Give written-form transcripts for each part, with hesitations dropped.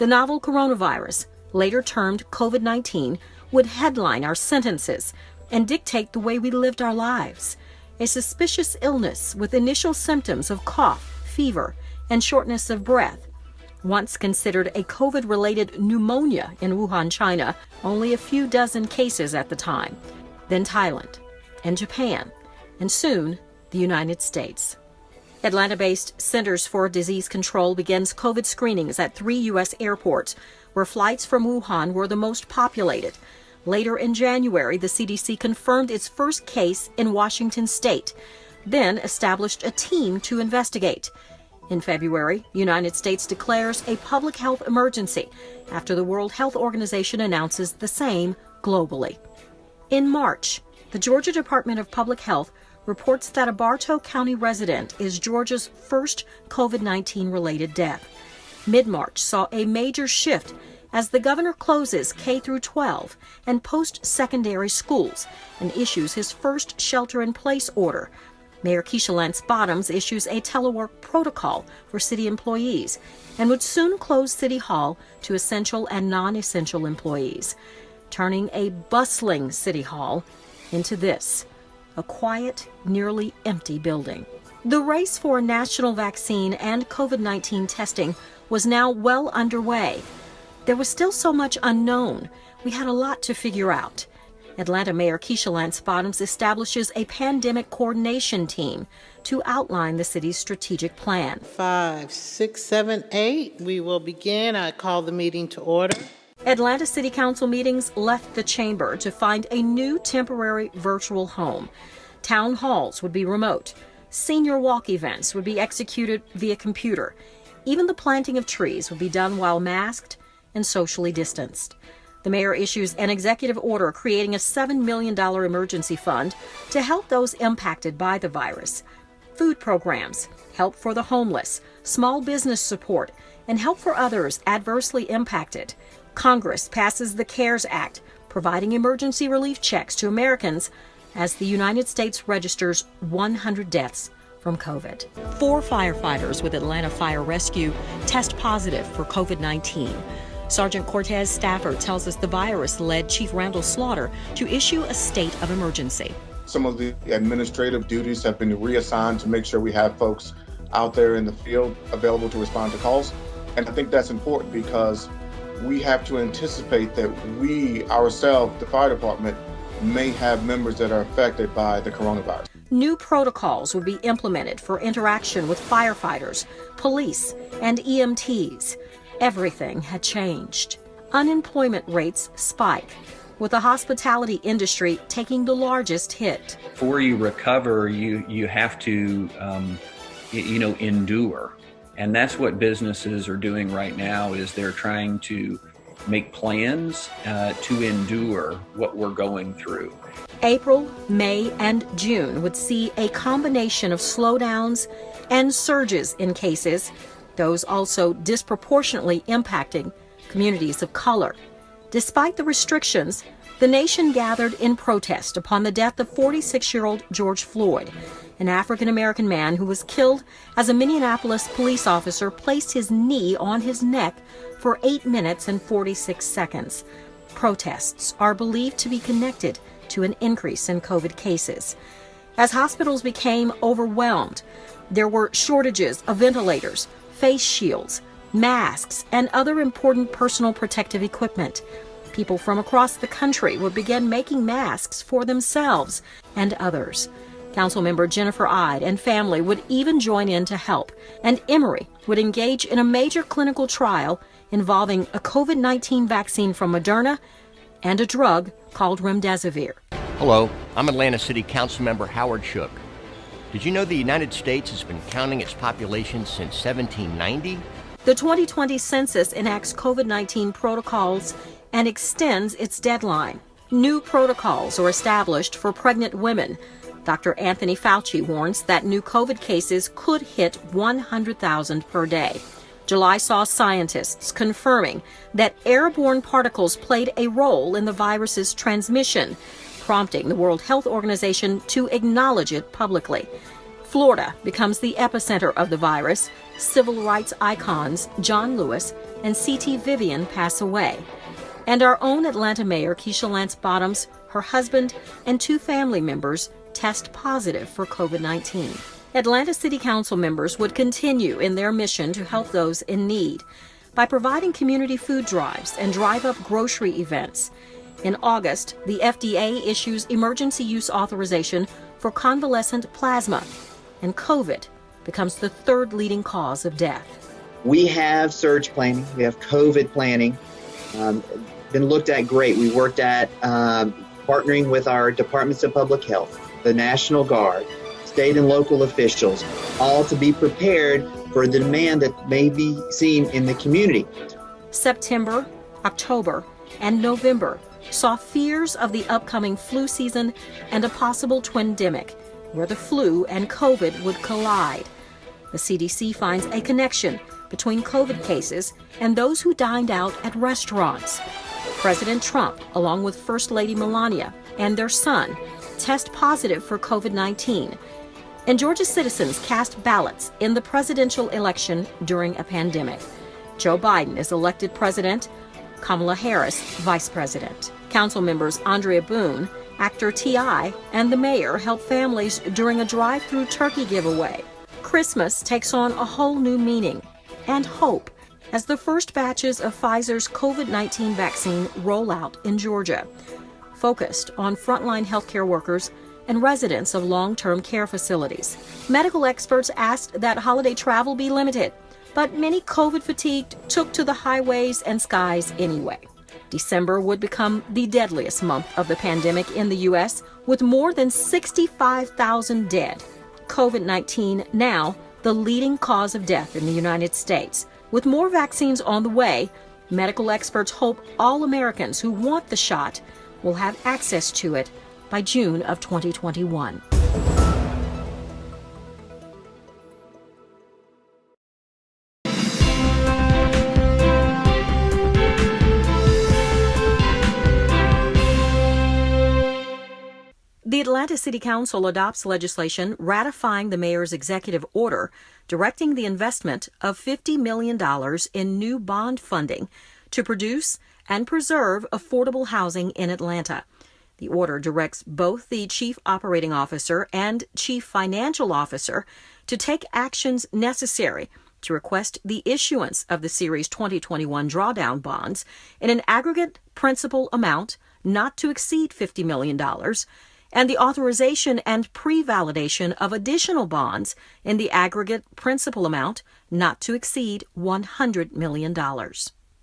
The novel coronavirus, later termed COVID-19, would headline our sentences and dictate the way we lived our lives. A suspicious illness with initial symptoms of cough, fever, and shortness of breath. Once considered a COVID-related pneumonia in Wuhan, China, only a few dozen cases at the time. Then Thailand, and Japan, and soon the United States. Atlanta-based Centers for Disease Control begins COVID screenings at 3 U.S. airports, where flights from Wuhan were the most populated. Later in January, the CDC confirmed its first case in Washington state, then established a team to investigate. In February, the United States declares a public health emergency after the World Health Organization announces the same globally. In March, the Georgia Department of Public Health reports that a Bartow County resident is Georgia's first COVID-19 related death. Mid-March saw a major shift as the governor closes K-12 and post-secondary schools and issues his first shelter-in-place order. Mayor Keisha Lance Bottoms issues a telework protocol for city employees and would soon close City Hall to essential and non-essential employees, turning a bustling City Hall into this, a quiet, nearly empty building. The race for a national vaccine and COVID-19 testing was now well underway. There was still so much unknown. We had a lot to figure out. Atlanta Mayor Keisha Lance Bottoms establishes a pandemic coordination team to outline the city's strategic plan. 5, 6, 7, 8. We will begin. I call the meeting to order. Atlanta City Council meetings left the chamber to find a new temporary virtual home. Town halls would be remote. Senior walk events would be executed via computer. Even the planting of trees would be done while masked and socially distanced. The mayor issues an executive order creating a $7 million emergency fund to help those impacted by the virus. Food programs, help for the homeless, small business support, and help for others adversely impacted. Congress passes the CARES Act, providing emergency relief checks to Americans as the United States registers 100 deaths from COVID. 4 firefighters with Atlanta Fire Rescue test positive for COVID-19. Sergeant Cortez Stafford tells us the virus led Chief Randall Slaughter to issue a state of emergency. Some of the administrative duties have been reassigned to make sure we have folks out there in the field available to respond to calls. And I think that's important because we have to anticipate that we ourselves, the fire department, may have members that are affected by the coronavirus. New protocols would be implemented for interaction with firefighters, police, and EMTs. Everything had changed. Unemployment rates spike, with the hospitality industry taking the largest hit. Before you recover, you have to, endure. And that's what businesses are doing right now, is they're trying to make plans to endure what we're going through. April, May, and June would see a combination of slowdowns and surges in cases, those also disproportionately impacting communities of color. Despite the restrictions, the nation gathered in protest upon the death of 46-year-old George Floyd, an African-American man who was killed as a Minneapolis police officer placed his knee on his neck for 8 minutes and 46 seconds. Protests are believed to be connected to an increase in COVID cases. As hospitals became overwhelmed, there were shortages of ventilators, face shields, masks, and other important personal protective equipment. People from across the country would begin making masks for themselves and others. Councilmember Jennifer Ide and family would even join in to help, and Emory would engage in a major clinical trial involving a COVID-19 vaccine from Moderna and a drug called remdesivir. Hello, I'm Atlanta City Councilmember Howard Shook. Did you know the United States has been counting its population since 1790? The 2020 census enacts COVID-19 protocols and extends its deadline. New protocols are established for pregnant women. Dr. Anthony Fauci warns that new COVID cases could hit 100,000 per day. July saw scientists confirming that airborne particles played a role in the virus's transmission, prompting the World Health Organization to acknowledge it publicly. Florida becomes the epicenter of the virus. Civil rights icons John Lewis and C.T. Vivian pass away. And our own Atlanta Mayor Keisha Lance Bottoms, her husband, and 2 family members test positive for COVID-19. Atlanta City Council members would continue in their mission to help those in need by providing community food drives and drive-up grocery events. In August, the FDA issues emergency use authorization for convalescent plasma, and COVID becomes the 3rd leading cause of death. We have surge planning, we have COVID planning, been looked at great. We worked at partnering with our departments of public health, the National Guard, state and local officials, all to be prepared for the demand that may be seen in the community. September, October, and November saw fears of the upcoming flu season and a possible twindemic, where the flu and COVID would collide. The CDC finds a connection between COVID cases and those who dined out at restaurants. President Trump, along with First Lady Melania and their son, test positive for COVID-19. And Georgia citizens cast ballots in the presidential election during a pandemic. Joe Biden is elected president, Kamala Harris vice president. Council members Andrea Boone, actor T.I., and the mayor help families during a drive-through turkey giveaway. Christmas takes on a whole new meaning and hope as the first batches of Pfizer's COVID-19 vaccine roll out in Georgia, focused on frontline healthcare workers and residents of long-term care facilities. Medical experts asked that holiday travel be limited, but many COVID-fatigued took to the highways and skies anyway. December would become the deadliest month of the pandemic in the U.S., with more than 65,000 dead. COVID-19 now the leading cause of death in the United States. With more vaccines on the way, medical experts hope all Americans who want the shot will have access to it by June of 2021. The Atlanta City Council adopts legislation ratifying the mayor's executive order directing the investment of $50 million in new bond funding to produce and preserve affordable housing in Atlanta. The order directs both the Chief Operating Officer and Chief Financial Officer to take actions necessary to request the issuance of the Series 2021 drawdown bonds in an aggregate principal amount not to exceed $50 million, and the authorization and pre-validation of additional bonds in the aggregate principal amount not to exceed $100 million.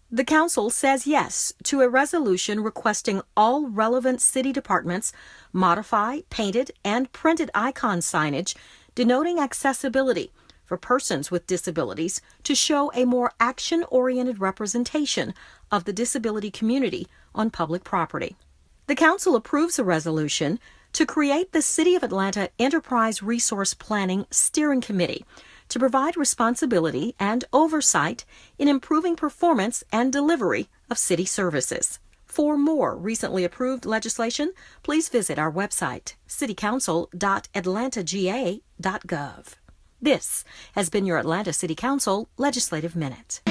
The Council says yes to a resolution requesting all relevant city departments modify painted and printed icon signage denoting accessibility for persons with disabilities to show a more action-oriented representation of the disability community on public property. The Council approves a resolution to create the City of Atlanta Enterprise Resource Planning Steering Committee to provide responsibility and oversight in improving performance and delivery of city services. For more recently approved legislation, please visit our website, citycouncil.atlantaga.gov. This has been your Atlanta City Council Legislative Minute.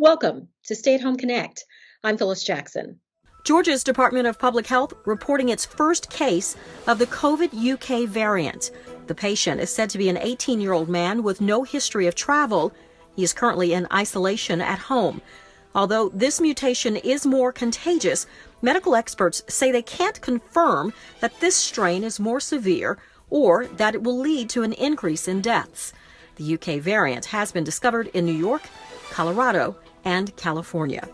Welcome to Stay at Home Connect. I'm Phyllis Jackson. Georgia's Department of Public Health reporting its first case of the COVID UK variant. The patient is said to be an 18-year-old man with no history of travel. He is currently in isolation at home. Although this mutation is more contagious, medical experts say they can't confirm that this strain is more severe or that it will lead to an increase in deaths. The UK variant has been discovered in New York, Colorado, and California.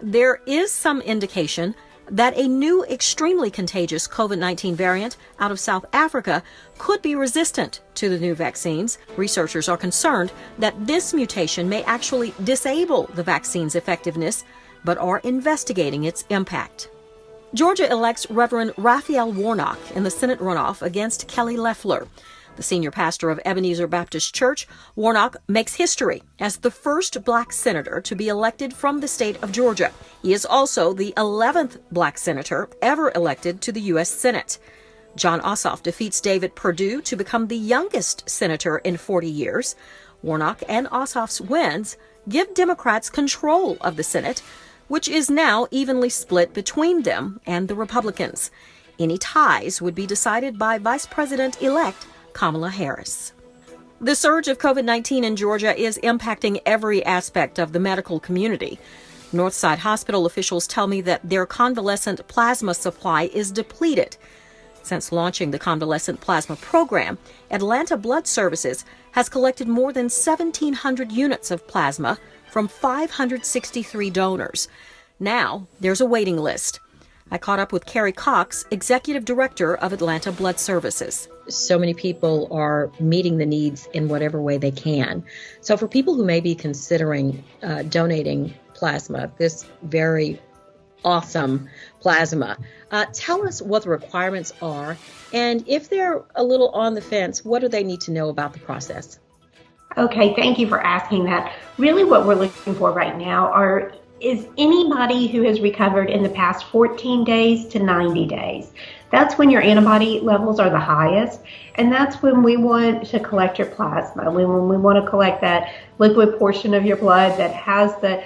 There is some indication that a new extremely contagious COVID-19 variant out of South Africa could be resistant to the new vaccines. Researchers are concerned that this mutation may actually disable the vaccine's effectiveness, but are investigating its impact. Georgia elects Reverend Raphael Warnock in the Senate runoff against Kelly Loeffler. The senior pastor of Ebenezer Baptist Church, Warnock makes history as the first black senator to be elected from the state of Georgia. He is also the 11th black senator ever elected to the U.S. Senate. John Ossoff defeats David Perdue to become the youngest senator in 40 years. Warnock and Ossoff's wins give Democrats control of the Senate, which is now evenly split between them and the Republicans. Any ties would be decided by Vice President-elect Kamala Harris. The surge of COVID-19 in Georgia is impacting every aspect of the medical community. Northside Hospital officials tell me that their convalescent plasma supply is depleted. Since launching the convalescent plasma program, Atlanta Blood Services has collected more than 1,700 units of plasma from 563 donors. Now there's a waiting list. I caught up with Carrie Cox, Executive Director of Atlanta Blood Services. So many people are meeting the needs in whatever way they can. So for people who may be considering donating plasma, this very awesome plasma, tell us what the requirements are, and if they're a little on the fence, what do they need to know about the process? Okay, thank you for asking that. Really what we're looking for right now is anybody who has recovered in the past 14 days to 90 days. That's when your antibody levels are the highest, and that's when we want to collect your plasma, when we want to collect that liquid portion of your blood that has the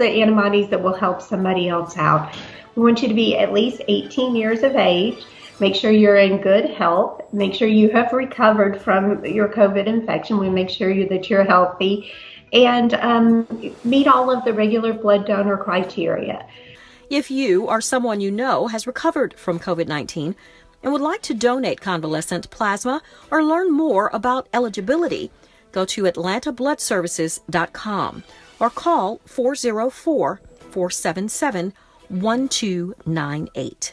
antibodies that will help somebody else out. We want you to be at least 18 years of age. Make sure you're in good health. Make sure you have recovered from your COVID infection. We make sure that you're healthy and meet all of the regular blood donor criteria. If you or someone you know has recovered from COVID-19 and would like to donate convalescent plasma or learn more about eligibility, go to atlantabloodservices.com or call 404-477-1298.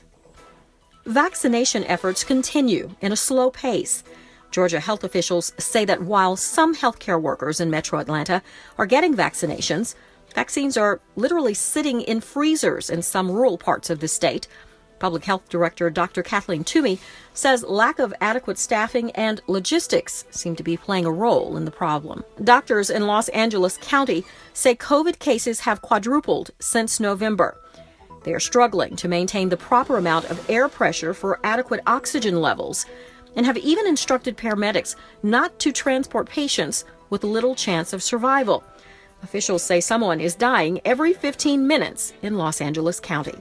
Vaccination efforts continue in a slow pace. Georgia health officials say that while some healthcare workers in Metro Atlanta are getting vaccinations, vaccines are literally sitting in freezers in some rural parts of the state. Public Health Director Dr. Kathleen Toomey says lack of adequate staffing and logistics seem to be playing a role in the problem. Doctors in Los Angeles County say COVID cases have quadrupled since November. They are struggling to maintain the proper amount of air pressure for adequate oxygen levels and have even instructed paramedics not to transport patients with little chance of survival. Officials say someone is dying every 15 minutes in Los Angeles County.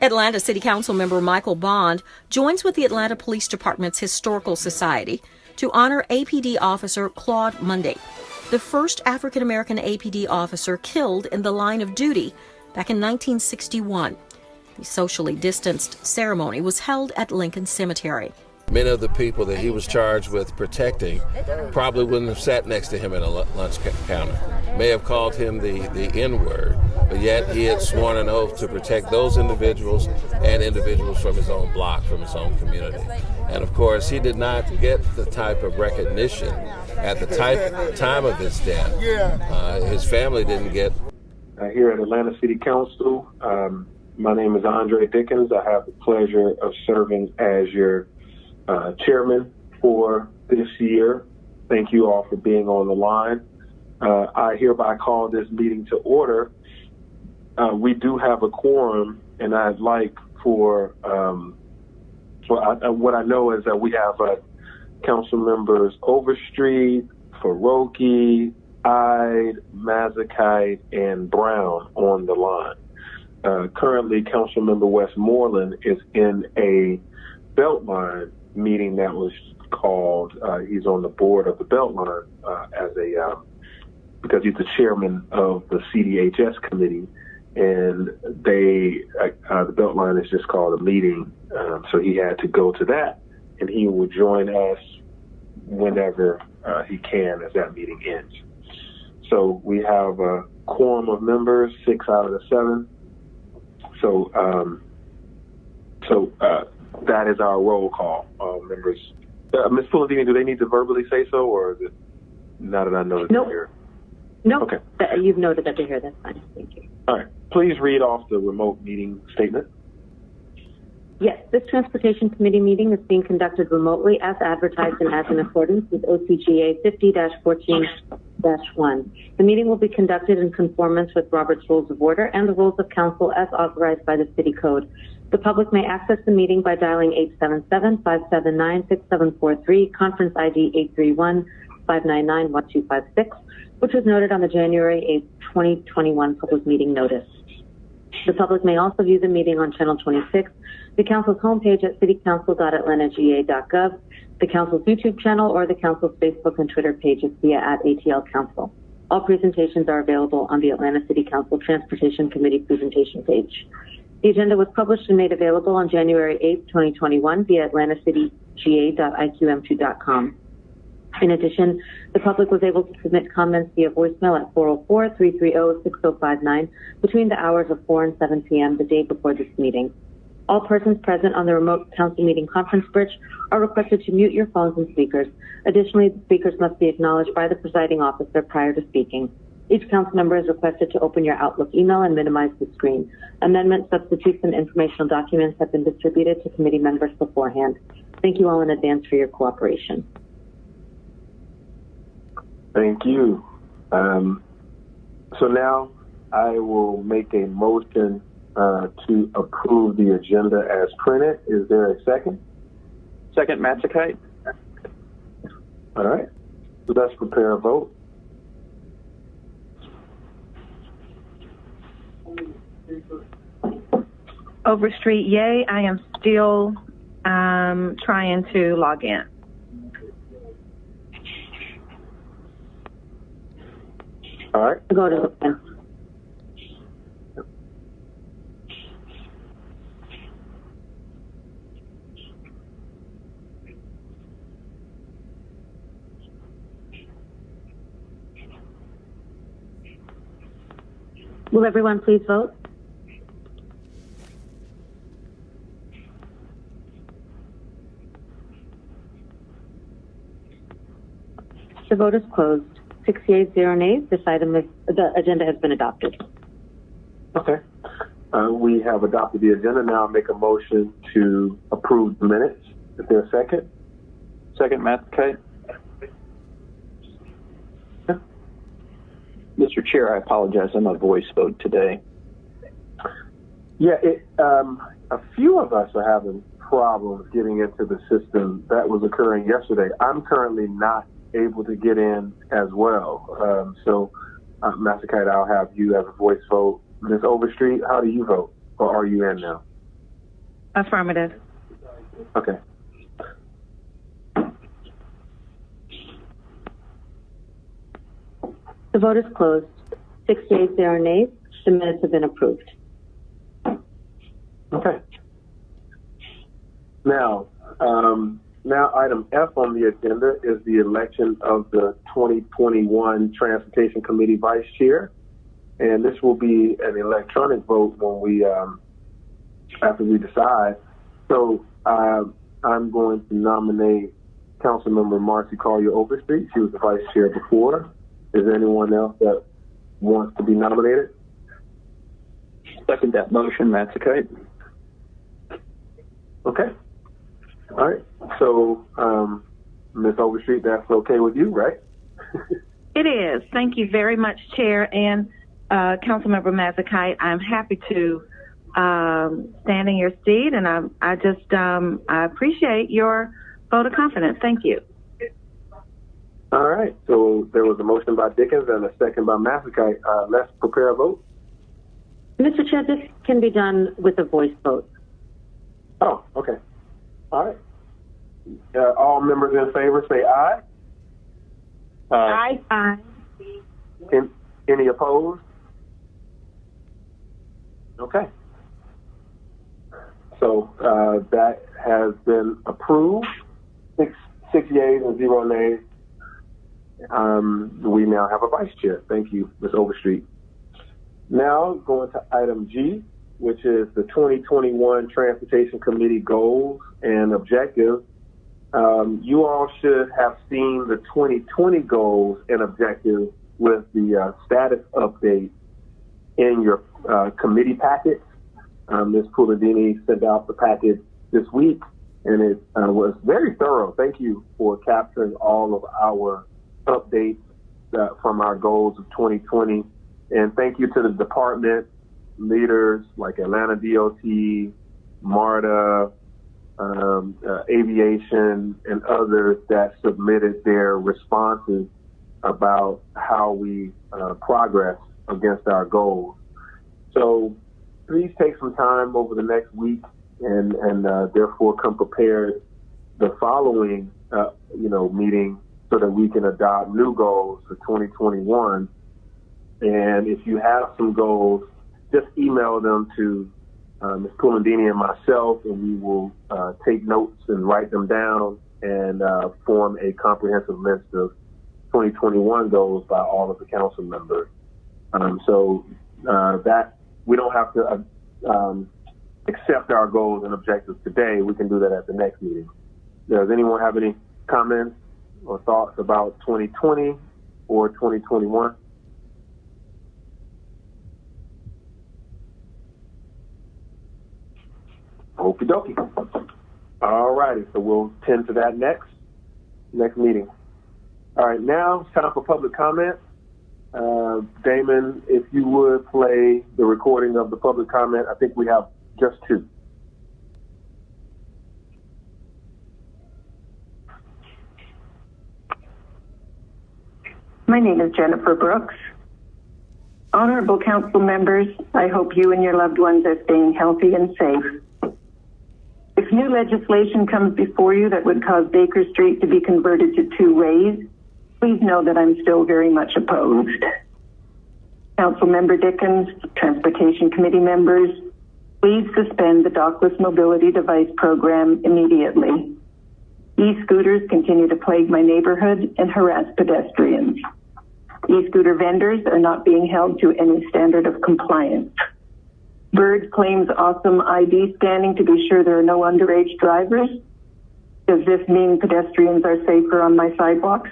Atlanta City Council member Michael Bond joins with the Atlanta Police Department's Historical Society to honor APD officer Claude Monday, the first African-American APD officer killed in the line of duty back in 1961. The socially distanced ceremony was held at Lincoln Cemetery. Many of the people that he was charged with protecting probably wouldn't have sat next to him at a lunch counter, may have called him the N-word, but yet he had sworn an oath to protect those individuals and individuals from his own block, from his own community. And of course, he did not get the type of recognition at the time of his death. His family didn't get. Here at Atlanta City Council, my name is Andre Dickens. I have the pleasure of serving as your chairman for this year. Thank you all for being on the line. I hereby call this meeting to order. We do have a quorum, and I'd like for what I know is that we have council members Overstreet, Faroki, Ide, Mazikite, and Brown on the line. Currently, Councilmember Westmoreland is in a Beltline meeting that was called. He's on the board of the Beltline because he's the chairman of the CDHS committee, and the Beltline is just called a meeting. So he had to go to that, and he will join us whenever he can as that meeting ends. So we have a quorum of members, 6 out of the 7. So that is our roll call, members. Ms. Fuladini, do they need to verbally say so, or is it now that I know that they're here? Nope. Okay. You've noted that they're here. That's fine. Thank you. All right. Please read off the remote meeting statement. Yes, this Transportation Committee meeting is being conducted remotely as advertised and as in accordance with OCGA 50-14-1. The meeting will be conducted in conformance with Robert's Rules of Order and the Rules of Council as authorized by the City Code. The public may access the meeting by dialing 877-579-6743, conference ID 831-599-1256, which was noted on the January 8, 2021 public meeting notice. The public may also view the meeting on Channel 26, the Council's homepage at citycouncil.atlantaga.gov, the Council's YouTube channel, or the Council's Facebook and Twitter pages via @ATL Council. All presentations are available on the Atlanta City Council Transportation Committee presentation page. The agenda was published and made available on January 8, 2021 via atlantacitga.iqm2.com. In addition, the public was able to submit comments via voicemail at 404-330-6059 between the hours of 4 and 7 p.m. the day before this meeting. All persons present on the remote council meeting conference bridge are requested to mute your phones and speakers. Additionally, the speakers must be acknowledged by the presiding officer prior to speaking. Each council member is requested to open your Outlook email and minimize the screen. Amendments, substitutes, and informational documents have been distributed to committee members beforehand. Thank you all in advance for your cooperation. Thank you. So now I will make a motion to approve the agenda as printed. Is there a second? Second, Mazikite. All right. So let's prepare a vote. Overstreet, yay. I am still trying to log in. All right. Go to the pen. Will everyone please vote? The vote is closed. 6 yeas, 0 nays. The agenda has been adopted. Okay. We have adopted the agenda. Now I'll make a motion to approve the minutes. Is there a second? Second, Mazikite. Yeah. Mr. Chair, I apologize. I'm a voice vote today. Yeah, a few of us are having problems getting into the system. That was occurring yesterday. I'm currently not able to get in as well. So, Mazikite, I'll have you as a voice vote. Ms. Overstreet, how do you vote? Or are you in now? Affirmative. Okay. The vote is closed. 6 yeas, 0 nays. The minutes have been approved. Okay. Now, item F on the agenda is the election of the 2021 Transportation Committee Vice Chair. And this will be an electronic vote when we, after we decide. So I'm going to nominate Councilmember Marcy Collier Overstreet. She was the Vice Chair before. Is there anyone else that wants to be nominated? Second that motion, Mazikite. Okay. All right. So, Ms. Overstreet, that's okay with you, right? It is. Thank you very much, Chair and Councilmember Mazikite. I'm happy to stand in your seat, and I appreciate your vote of confidence. Thank you. All right. So there was a motion by Dickens and a second by Mazzicai. Let's prepare a vote. Mr. Chair, this can be done with a voice vote. Oh, okay. All right. All members in favor say aye. Aye. Aye. Any opposed? Okay. So that has been approved. Six yeas and 0 nays. We now have a vice chair. Thank you, Ms. Overstreet. Now going to item G, which is the 2021 Transportation Committee goals and objectives. You all should have seen the 2020 goals and objectives with the status update in your committee packet. Ms. Puladini sent out the packet this week, and it was very thorough. Thank you for capturing all of our updates from our goals of 2020. And thank you to the department leaders like Atlanta DOT, MARTA, Aviation, and others that submitted their responses about how we progress against our goals. So please take some time over the next week and therefore come prepared the following meeting so that we can adopt new goals for 2021. And if you have some goals, just email them to Ms. Pulandini and myself, and we will take notes and write them down and form a comprehensive list of 2021 goals by all of the council members. So that we don't have to accept our goals and objectives today. We can do that at the next meeting. Does anyone have any comments or thoughts about 2020 or 2021? Okie dokie. All righty, so we'll tend to that next meeting. All right, now it's time for public comment. Damon, if you would play the recording of the public comment. I think we have just 2. My name is Jennifer Brooks. Honorable council members, I hope you and your loved ones are staying healthy and safe. If new legislation comes before you that would cause Baker Street to be converted to 2 ways, please know that I'm still very much opposed. Councilmember Dickens, Transportation Committee members, please suspend the dockless mobility device program immediately. E-scooters continue to plague my neighborhood and harass pedestrians. E-scooter vendors are not being held to any standard of compliance. Bird claims awesome ID scanning to be sure there are no underage drivers. Does this mean pedestrians are safer on my sidewalks?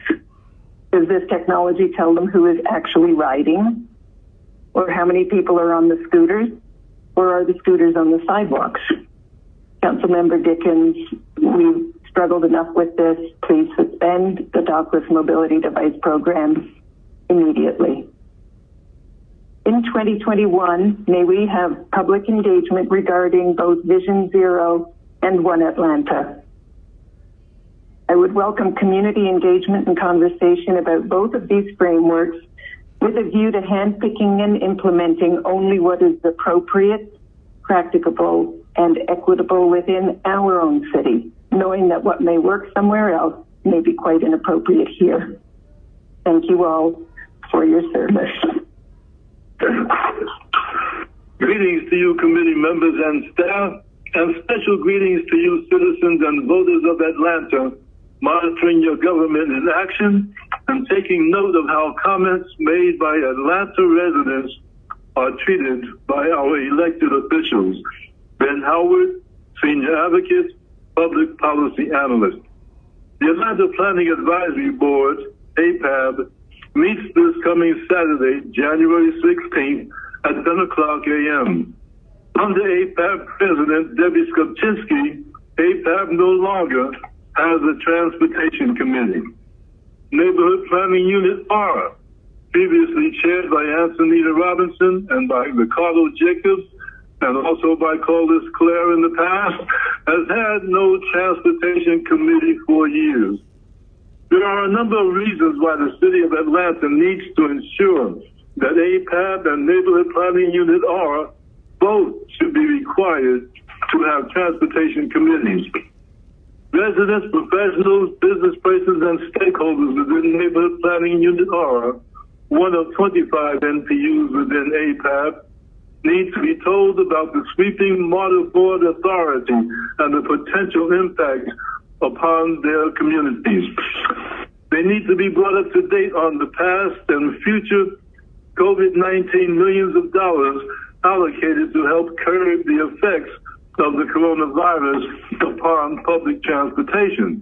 Does this technology tell them who is actually riding? Or how many people are on the scooters? Or are the scooters on the sidewalks? Councilmember Dickens, we've struggled enough with this. Please suspend the dockless mobility device program immediately. In 2021, may we have public engagement regarding both Vision Zero and One Atlanta. I would welcome community engagement and conversation about both of these frameworks with a view to handpicking and implementing only what is appropriate, practicable, and equitable within our own city, knowing that what may work somewhere else may be quite inappropriate here. Thank you all for your service. Greetings to you, committee members and staff, and special greetings to you, citizens and voters of Atlanta, monitoring your government in action and taking note of how comments made by Atlanta residents are treated by our elected officials. Ben Howard, Senior Advocate, Public Policy Analyst. The Atlanta Planning Advisory Board, APAB, meets this coming Saturday, January 16th at 10 o'clock a.m. Under APAB President Debbie Skopczynski, APAB no longer has a Transportation Committee. Neighborhood Planning Unit R, previously chaired by Antonita Robinson and by Ricardo Jacobs, and also by Caldis Clare in the past, has had no Transportation Committee for years. There are a number of reasons why the City of Atlanta needs to ensure that APAB and Neighborhood Planning Unit R both should be required to have transportation committees. Residents, professionals, business persons, and stakeholders within Neighborhood Planning Unit R, one of 25 NPUs within APAB, need to be told about the sweeping mortarboard authority and the potential impact upon their communities. They need to be brought up to date on the past and future COVID-19 millions of dollars allocated to help curb the effects of the coronavirus upon public transportation.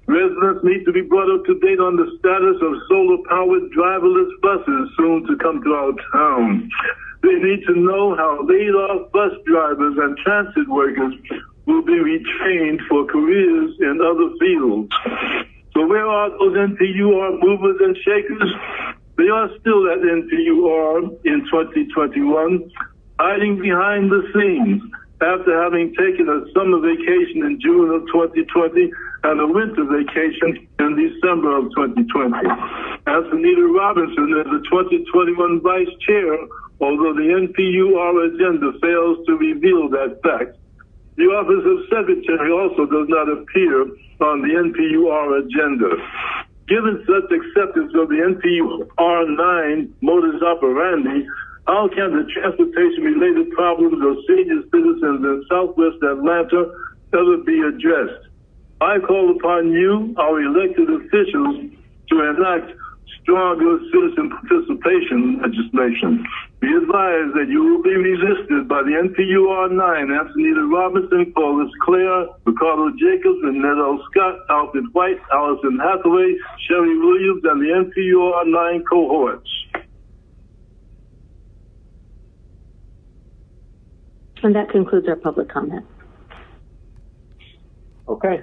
Residents need to be brought up to date on the status of solar-powered driverless buses soon to come to our town. They need to know how laid-off bus drivers and transit workers will be retrained for careers in other fields. So where are those NPUR movers and shakers? They are still at NPUR in 2021, hiding behind the scenes after having taken a summer vacation in June of 2020 and a winter vacation in December of 2020. Antonita Robinson is the 2021 vice chair, although the NPUR agenda fails to reveal that fact. The Office of Secretary also does not appear on the NPUR agenda. Given such acceptance of the NPUR 9 modus operandi, how can the transportation-related problems of senior citizens in Southwest Atlanta ever be addressed? I call upon you, our elected officials, to enact stronger citizen participation legislation. Be advised that you will be resisted by the NPUR 9, Antonita Robinson, Paulus Clare, Ricardo Jacobs, Annette Scott, Alfred White, Allison Hathaway, Sherry Williams, and the NPUR 9 cohorts. And that concludes our public comment. Okay.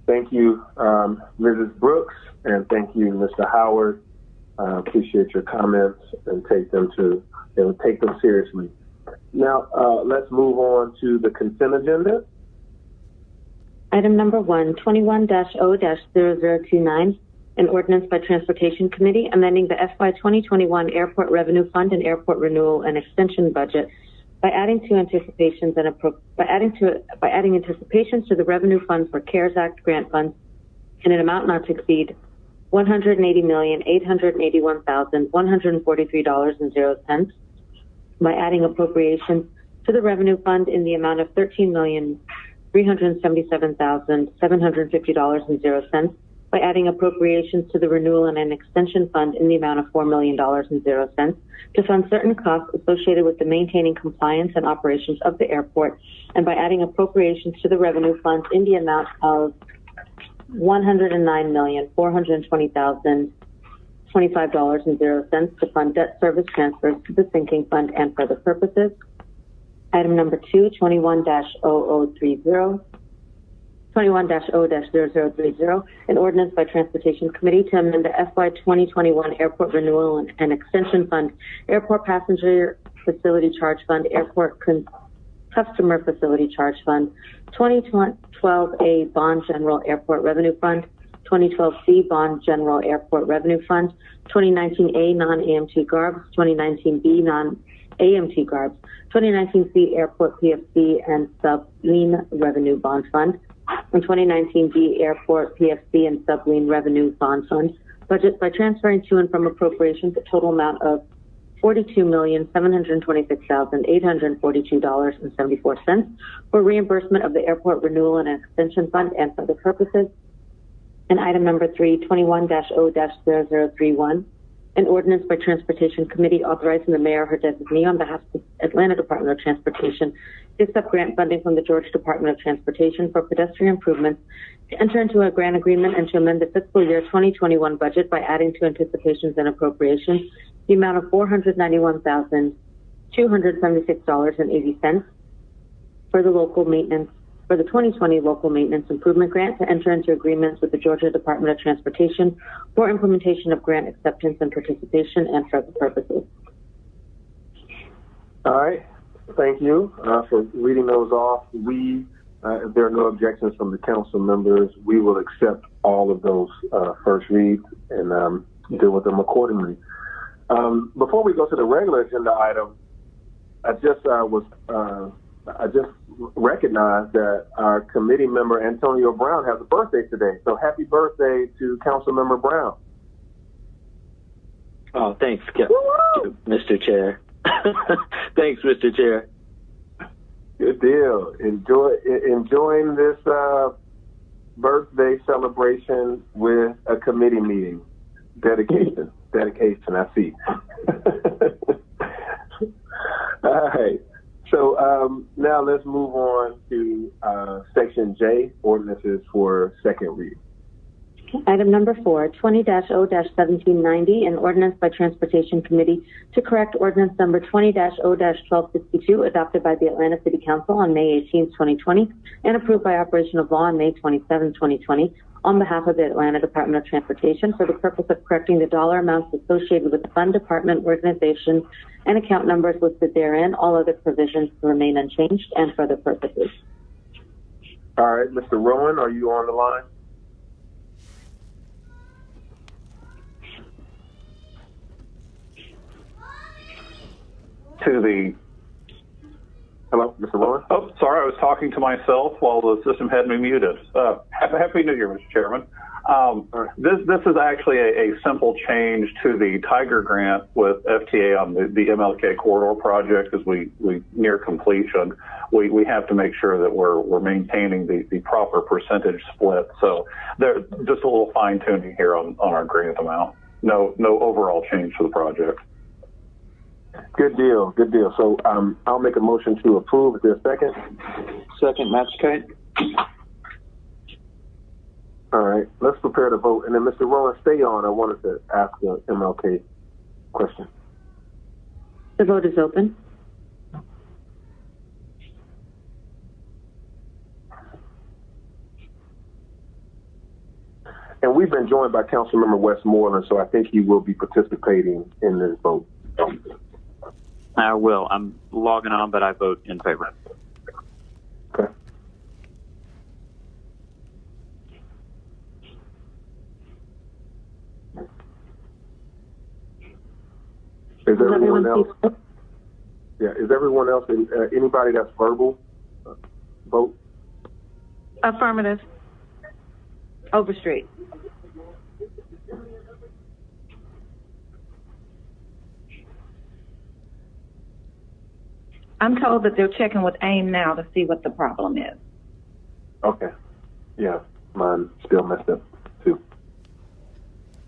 Thank you, Mrs. Brooks, and thank you, Mr. Howard. Appreciate your comments and take them seriously. Now, let's move on to the consent agenda. Item number 1, 21-0-0029, an ordinance by Transportation Committee amending the FY 2021 Airport Revenue Fund and Airport Renewal and Extension Budget by adding anticipations to the Revenue Fund for CARES Act grant funds in an amount not to exceed $180,881,143.00, by adding appropriations to the Revenue Fund in the amount of $13,377,750.00, by adding appropriations to the Renewal and an Extension Fund in the amount of $4 million and 0 cents to fund certain costs associated with the maintaining compliance and operations of the airport, and by adding appropriations to the Revenue Fund in the amount of $109,420,025.00 to fund debt service transfers to the sinking fund and for the purposes. Item number 2, 21-0030. 21-0-0030, an ordinance by Transportation Committee to amend the FY 2021 Airport Renewal and Extension Fund, Airport Passenger Facility Charge Fund, Airport Customer Facility Charge Fund, 2012A Bond General Airport Revenue Fund, 2012C Bond General Airport Revenue Fund, 2019A Non-AMT GARBs, 2019B Non-AMT GARBs, 2019C Airport PFC and Sub-Lien Revenue Bond Fund, and 2019B Airport PFC and Sub-Lien Revenue Bond Fund, budget by transferring to and from appropriations a total amount of $42,726,842.74 for reimbursement of the Airport Renewal and Extension Fund and for the purposes. And item number 3, 21-0-0031, an ordinance by Transportation Committee authorizing the mayor or her designee on behalf of the Atlanta Department of Transportation to accept grant funding from the Georgia Department of Transportation for pedestrian improvements, to enter into a grant agreement and to amend the fiscal year 2021 budget by adding to anticipations and appropriations the amount of $491,276.80 for the local maintenance, for the 2020 local maintenance improvement grant, to enter into agreements with the Georgia Department of Transportation for implementation of grant acceptance and participation and for other purposes. All right. Thank you for reading those off. We If there are no objections from the council members, we will accept all of those first reads and deal with them accordingly. Before we go to the regular agenda item, I just recognized that our committee member Antonio Brown has a birthday today. So happy birthday to Councilmember Brown. Oh, thanks, Mr. Chair. Thanks, Mr. Chair. Good deal. Enjoying this birthday celebration with a committee meeting. Dedication, I see. All right. So now let's move on to Section J, ordinances for second read. Item number 4, 20-0-1790, an ordinance by Transportation Committee to correct ordinance number 20-0-1262, adopted by the Atlanta City Council on May 18, 2020, and approved by operation of law on May 27, 2020, on behalf of the Atlanta Department of Transportation for the purpose of correcting the dollar amounts associated with the fund, department, organization, and account numbers listed therein. All other provisions remain unchanged and for other purposes. All right, Mr. Rowan, are you on the line? Hello, Mr. Rowan? Oh, sorry, I was talking to myself while the system had me muted. Happy New Year, Mr. Chairman. This is actually a simple change to the Tiger grant with FTA on the MLK corridor project as we near completion. We have to make sure that we're maintaining the proper percentage split. So there's just a little fine tuning here on our grant amount. No overall change to the project. Good deal. So I'll make a motion to approve. Is there a second? Second, Matsukite. All right, let's prepare to vote. And then, Mr. Rowan, stay on. I wanted to ask the MLK question. The vote is open. And we've been joined by Councilmember Westmoreland, so I think he will be participating in this vote. I will. I'm logging on, but I vote in favor. Okay. Is everyone else? Yeah. Is everyone else? Anybody that's verbal? Vote. Affirmative. Overstreet. I'm told that they're checking with AIM now to see what the problem is. Okay. Yeah, mine still messed up too.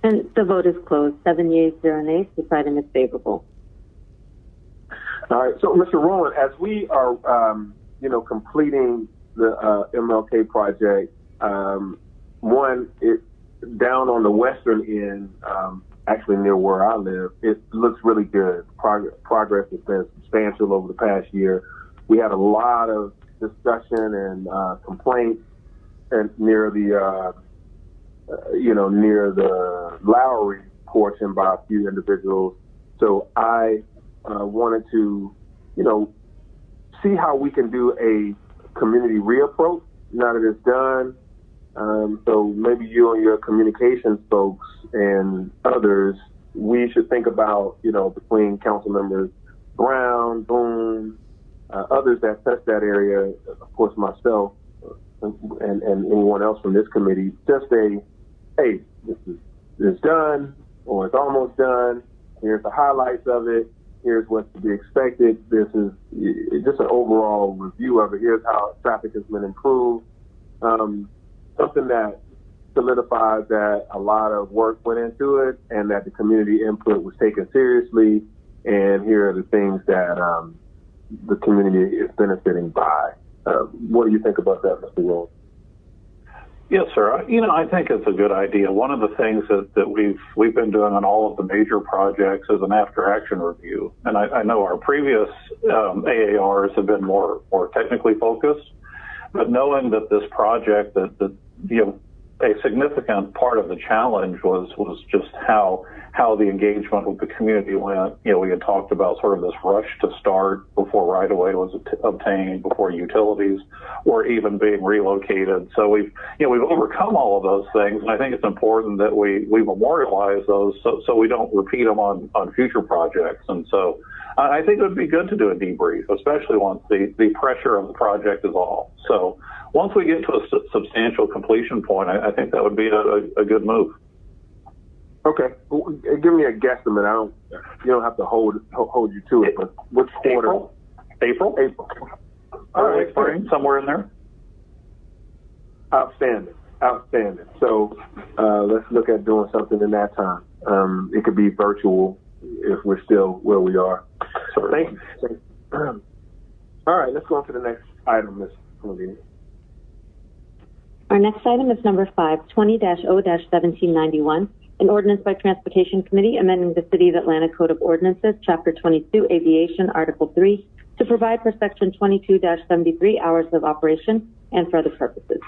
And the vote is closed. 7 yeas, 0 nays. This item is favorable. All right. So, Mr. Rowan, as we are, completing the MLK project, down on the western end, actually near where I live, it looks really good. Progress has been substantial over the past year. We had a lot of discussion and complaints and near the Lowry portion by a few individuals. So I wanted to, see how we can do a community reapproach now that it's done. So maybe you and your communications folks and others, we should think about, between council members Brown, Boone, others that touch that area, of course myself, and anyone else from this committee, just hey, this is done, or it's almost done. Here's the highlights of it. Here's what's to be expected. This is just an overall review of it. Here's how traffic has been improved. Something that solidifies that a lot of work went into it and that the community input was taken seriously. And here are the things that the community is benefiting by. What do you think about that, Mr. Rose? Yes, sir. I think it's a good idea. One of the things that we've been doing on all of the major projects is an after-action review. And I know our previous AARs have been more technically focused, but knowing that this project, that a significant part of the challenge was just how the engagement with the community went. We had talked about sort of this rush to start before right-of-way was obtained, before utilities were even being relocated. So we've overcome all of those things, and I think it's important that we memorialize those so we don't repeat them on future projects. And so I think it would be good to do a debrief, especially once the pressure of the project is off. So once we get to a substantial completion point, I think that would be a good move. Okay, give me a guesstimate. You don't have to hold you to it, but which quarter? April. All right, spring, somewhere in there. Outstanding. So let's look at doing something in that time. It could be virtual if we're still where we are. So thank you. All right, let's go on to the next item, Ms. Levine. Our next item is number 5, 20-0-1791, an ordinance by Transportation Committee amending the City of Atlanta Code of Ordinances, Chapter 22, Aviation, Article 3, to provide for Section 22-73, hours of operation, and for other purposes.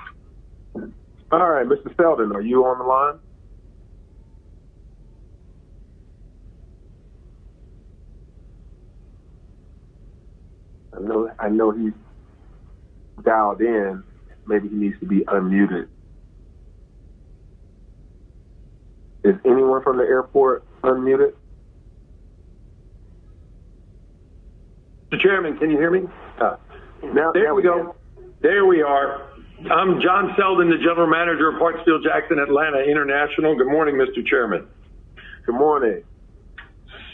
All right, Mr. Selden, are you on the line? I know he's dialed in. Maybe he needs to be unmuted. Is anyone from the airport unmuted? Mr. Chairman, can you hear me? There we go. There we are. I'm John Selden, the General Manager of Hartsfield Jackson Atlanta International. Good morning, Mr. Chairman. Good morning.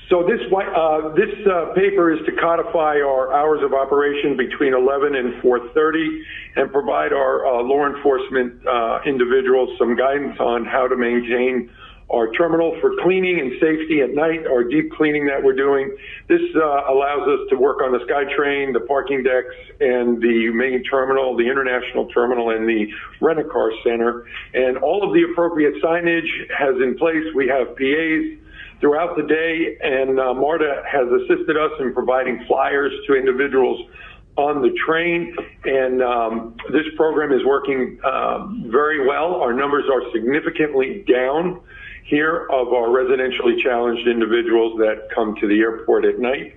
So this paper is to codify our hours of operation between 11 and 4:30 and provide our law enforcement individuals some guidance on how to maintain our terminal for cleaning and safety at night, our deep cleaning that we're doing. This allows us to work on the SkyTrain, the parking decks, and the main terminal, the international terminal, and the rent-a-car center. And all of the appropriate signage has in place. We have PAs throughout the day, and MARTA has assisted us in providing flyers to individuals on the train, and this program is working very well. Our numbers are significantly down here of our residentially challenged individuals that come to the airport at night,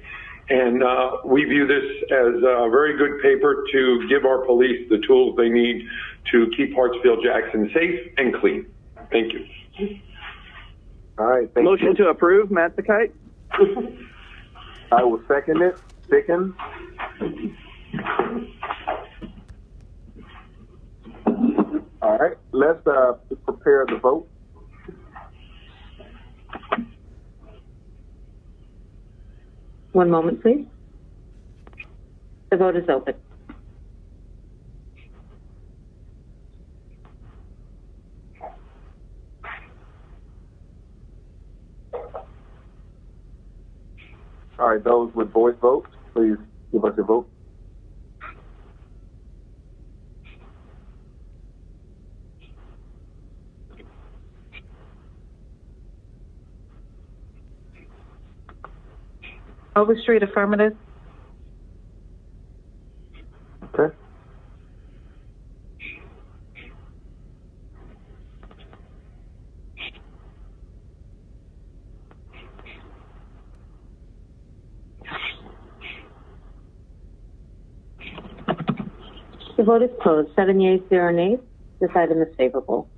and we view this as a very good paper to give our police the tools they need to keep Hartsfield Jackson safe and clean. Thank you. All right. Motion to approve, Matsakite. I will second it. Dickens. All right. Let's prepare the vote. One moment, please. The vote is open. All right, those with voice votes, please give us your vote. Overstreet, affirmative. Okay. The vote is closed. 7 yeas, 0 nays. This item is favorable.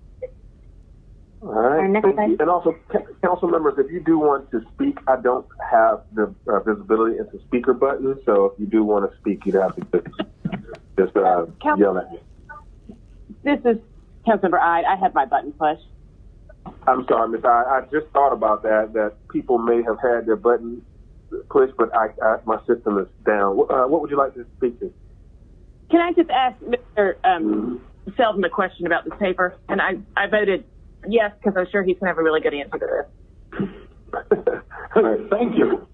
All right. Our next item. And also, council members, if you do want to speak, I don't have the visibility into speaker buttons, so if you do want to speak, you'd have to just yell at me. This is Councilmember Ide. I had my button pushed. I'm sorry, Miss. I just thought about that people may have had their button pushed, but my system is down. What would you like to speak to? Can I just ask Mr. Selden a question about this paper? And I voted yes because I'm sure he's going to have a really good answer to this. All right, thank you.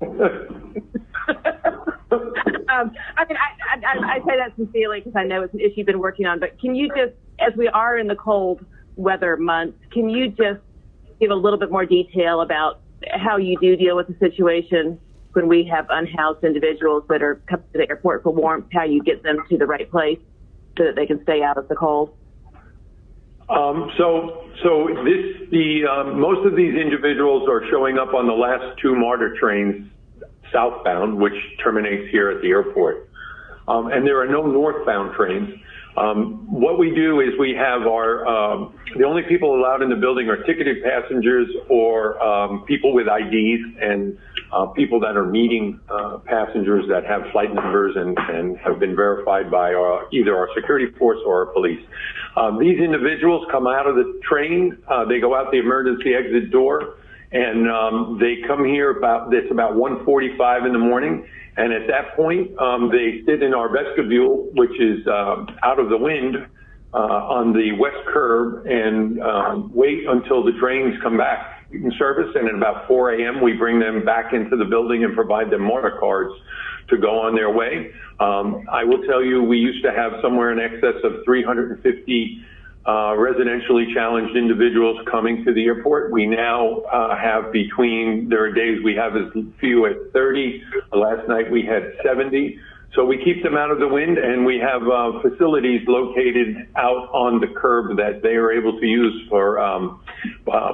I say that sincerely because I know it's an issue you've been working on, but can you just, as we are in the cold weather months, can you just give a little bit more detail about how you do deal with the situation when we have unhoused individuals that are coming to the airport for warmth, how you get them to the right place so that they can stay out of the cold? Most of these individuals are showing up on the last two MARTA trains southbound, which terminates here at the airport. And there are no northbound trains. What we do is we have the only people allowed in the building are ticketed passengers or people with IDs and people that are meeting passengers that have flight numbers and have been verified by either our security force or our police. These individuals come out of the train, they go out the emergency exit door, and they come here about 1:45 in the morning. And at that point, they sit in our vestibule, which is out of the wind on the west curb, and wait until the trains come back in service. And at about 4 a.m., we bring them back into the building and provide them MARTA cards to go on their way. I will tell you, we used to have somewhere in excess of 350 residentially challenged individuals coming to the airport. We now have there are days we have as few as 30. Last night we had 70. So we keep them out of the wind, and we have facilities located out on the curb that they are able to use for,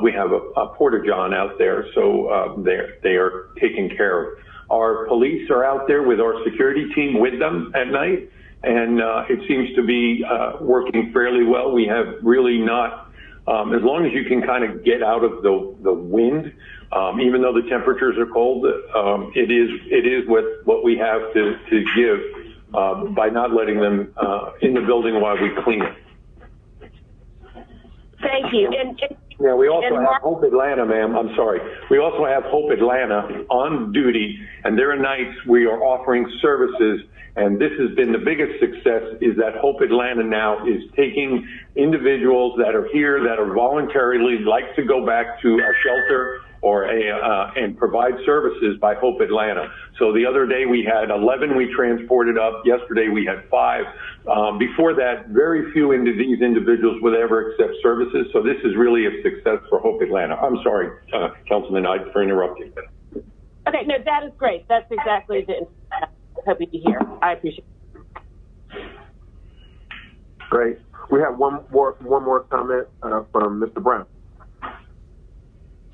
we have a porta-john out there, so they are taken care of. Our police are out there with our security team with them at night, and it seems to be working fairly well. We have really not, as long as you can kind of get out of the wind, even though the temperatures are cold, it is what we have to give by not letting them in the building while we clean it. Thank you. Yeah, we also have Hope Atlanta, ma'am. I'm sorry. We also have Hope Atlanta on duty, and there are nights we are offering services. And this has been the biggest success, is that Hope Atlanta now is taking individuals that are here that are voluntarily like to go back to a shelter or and provide services by Hope Atlanta. So the other day we had 11 we transported up. Yesterday we had 5. Before that, very few of these individuals would ever accept services. So this is really a success for Hope Atlanta. I'm sorry, Councilman Knight, for interrupting. Okay, no, that is great. That's exactly the hoping to hear. I appreciate it. Great. We have one more comment from Mr. Brown.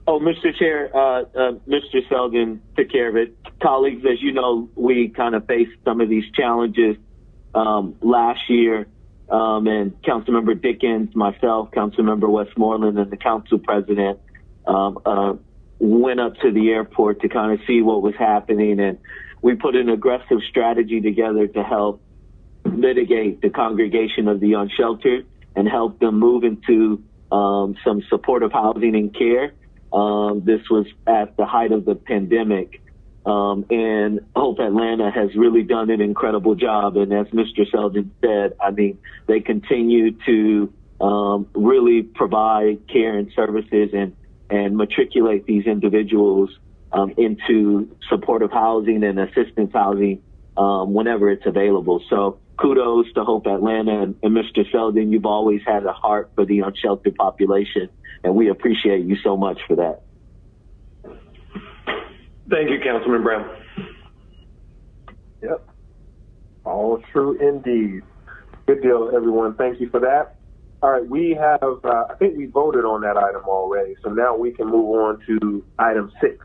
Oh, Mr. Chair, Mr. Selden took care of it. Colleagues, as you know, we kind of faced some of these challenges last year, and Councilmember Dickens, myself, Councilmember Westmoreland, and the council president went up to the airport to kind of see what was happening, and we put an aggressive strategy together to help mitigate the congregation of the unsheltered and help them move into some supportive housing and care. This was at the height of the pandemic, and Hope Atlanta has really done an incredible job. And as Mr. Selden said, I mean, they continue to really provide care and services and matriculate these individuals into supportive housing and assistance housing whenever it's available. So kudos to Hope Atlanta and Mr. Selden. You've always had a heart for the unsheltered population, and we appreciate you so much for that. Thank you, Councilman Brown. Yep. All true indeed. Good deal, everyone. Thank you for that. All right, we have, I think we voted on that item already, so now we can move on to item 6.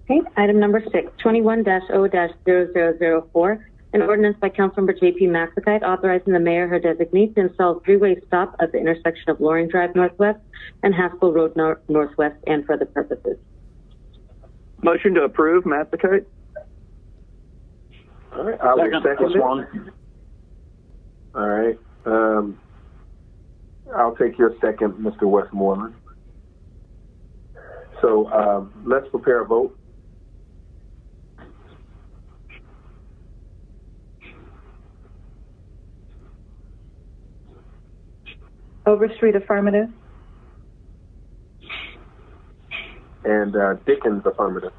Okay, item number 6, 21-0-0004, an ordinance by Councilmember J.P. Maxakite authorizing the mayor, her designee, to install a 3-way stop at the intersection of Loring Drive Northwest and Haskell Road Northwest and for other purposes. Motion to approve, Maxakite. All right, I will second it. All right. I'll take your second, Mr. Westmoreland. So let's prepare a vote. Overstreet, affirmative. And Dickens, affirmative.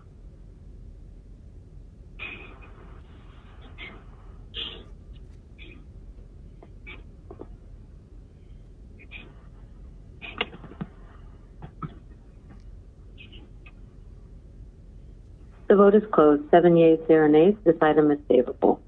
The vote is closed. 7 yeas, 0 nays. This item is favorable.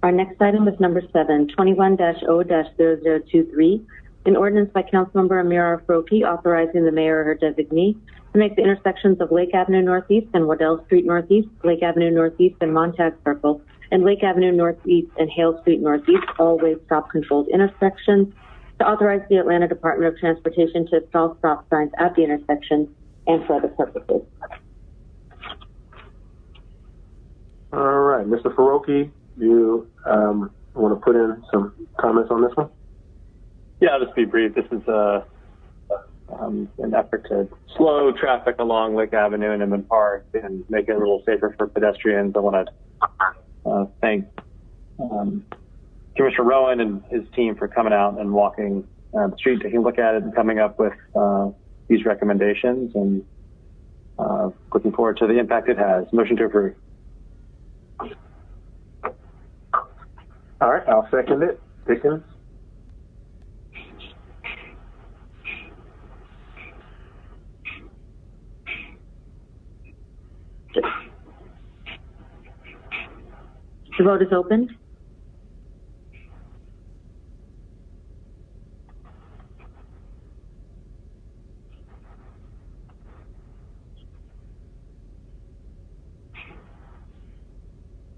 Our next item is number 7, 21-0-0023, an ordinance by Councilmember Amir Arfroki authorizing the mayor or her designee to make the intersections of Lake Avenue Northeast and Waddell Street Northeast, Lake Avenue Northeast and Montague Circle, and Lake Avenue Northeast and Hale Street Northeast all-way stop-controlled intersections, to authorize the Atlanta Department of Transportation to install stop signs at the intersections and for other purposes. All right, Mr. Faroki, you want to put in some comments on this one? Yeah, I'll just be brief. This is an effort to slow traffic along Lake Avenue and Inman Park and make it a little safer for pedestrians. I want to thank Commissioner Rowan and his team for coming out and walking the street, taking a look at it, and coming up with these recommendations, and looking forward to the impact it has. Motion to approve. All right, I'll second it. Dickens? The vote is open.